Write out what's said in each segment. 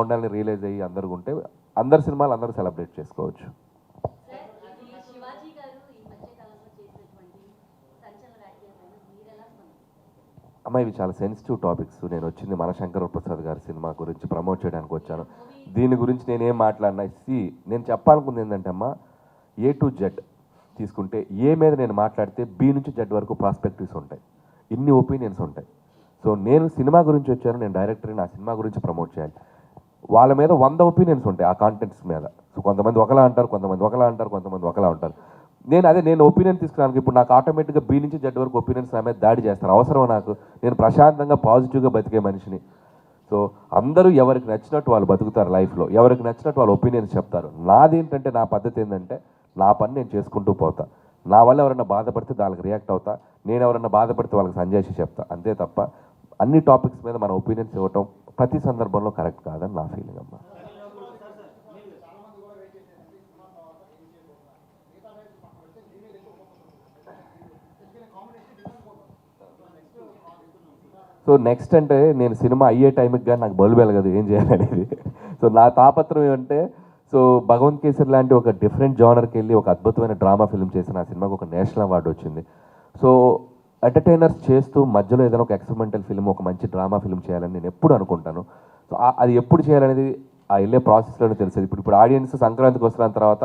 బాగుండాలని రియలైజ్ అయ్యి అందరు ఉంటే అందరి సినిమాలు అందరూ సెలబ్రేట్ చేసుకోవచ్చు. అమ్మ ఇవి చాలా సెన్సిటివ్ టాపిక్స్. నేను వచ్చింది మన శంకర ప్రసాద్ గారి సినిమా గురించి ప్రమోట్ చేయడానికి వచ్చాను. దీని గురించి నేనేం మాట్లాడినా నేను చెప్పాలనుకుంది ఏంటంటే అమ్మ, ఏ టు జెడ్ తీసుకుంటే ఏ మీద నేను మాట్లాడితే బి నుంచి జెడ్ వరకు ప్రాస్పెక్టివ్స్ ఉంటాయి, ఇన్ని ఒపీనియన్స్ ఉంటాయి. సో నేను సినిమా గురించి వచ్చాను, నేను డైరెక్టర్ని, నా సినిమా గురించి ప్రమోట్ చేయాలి. వాళ్ళ మీద 100 ఒపీనియన్స్ ఉంటాయి ఆ కాంటెంట్స్ మీద. సో కొంతమంది ఒకలా అంటారు, కొంతమంది ఒకలా అంటారు, కొంతమంది ఒకలా ఉంటారు. నేను ఒపీనియన్ తీసుకున్నాను. ఇప్పుడు నాకు ఆటోమేటిక్గా బి నుంచి జెడ్ వరకు ఒపీనియన్స్ నా మీద దాడి చేస్తారు. అవసరం నాకు? నేను ప్రశాంతంగా పాజిటివ్గా బతికే మనిషిని. సో అందరూ ఎవరికి నచ్చినట్టు వాళ్ళు బతుకుతారు లైఫ్లో, ఎవరికి నచ్చినట్టు వాళ్ళ ఒపీనియన్స్ చెప్తారు. నాదేంటంటే నా పద్ధతి ఏంటంటే నా పని నేను చేసుకుంటూ పోతా. నా వల్ల ఎవరైనా బాధపడితే దానికి రియాక్ట్ అవుతా, నేను ఎవరైనా బాధపడితే వాళ్ళకి సంజాయిషి చెప్తా, అంతే తప్ప అన్ని టాపిక్స్ మీద మన ఒపీనియన్స్ ఇవ్వటం ప్రతి సందర్భంలో కరెక్ట్ కాదని నా ఫీలింగ్ అమ్మా. సో నెక్స్ట్ అంటే నేను సినిమా అయ్యే టైంకి కానీ నాకు బలు వెలగదు ఏం చేయాలనేది. సో నా తాపత్రం ఏమంటే, సో భగవంత్ కేసరి లాంటి ఒక డిఫరెంట్ జానర్కి వెళ్ళి ఒక అద్భుతమైన డ్రామా ఫిల్మ్ చేసిన ఆ సినిమాకి ఒక నేషనల్ అవార్డు వచ్చింది. సో ఎంటర్టైనర్స్ చేస్తూ మధ్యలో ఏదైనా ఒక ఎక్స్పెరిమెంటల్ ఫిల్మ్, ఒక మంచి డ్రామా ఫిల్మ్ చేయాలని నేను ఎప్పుడు అనుకుంటాను. సో అది ఎప్పుడు చేయాలనేది ఆ వెళ్ళే ప్రాసెస్లోనే తెలిసేది. ఇప్పుడు ఆడియన్స్ సంక్రాంతికి వస్తున్న తర్వాత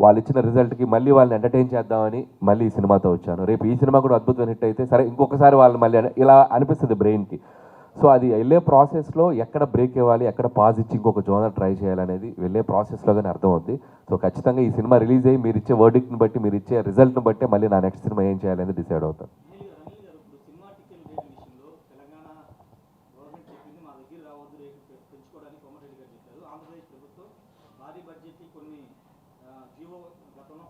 వాళ్ళు ఇచ్చిన రిజల్ట్కి మళ్ళీ వాళ్ళని ఎంటర్టైన్ చేద్దామని మళ్ళీ ఈ సినిమాతో వచ్చాను. రేపు ఈ సినిమా కూడా అద్భుతమైన హిట్ అయితే సరే ఇంకొకసారి వాళ్ళు మళ్ళీ ఇలా అనిపిస్తుంది బ్రెయిన్కి. సో అది వెళ్ళే ప్రాసెస్లో ఎక్కడ బ్రేక్ ఇవ్వాలి, ఎక్కడ పాజ్ ఇచ్చి ఇంకొక జోనర్ ట్రై చేయాలనేది వెళ్ళే ప్రాసెస్లోగానే అర్థమవుద్ది. సో ఖచ్చితంగా ఈ సినిమా రిలీజ్ అయ్యి మీరు ఇచ్చే వర్డిక్ట్ని బట్టి, మీరు ఇచ్చే రిజల్ట్ని బట్టి మళ్ళీ నా నెక్స్ట్ సినిమా ఏం చేయాలనేది డిసైడ్ అవుతాను. భారీ బడ్జెట్ కొన్ని జీవో గతంలో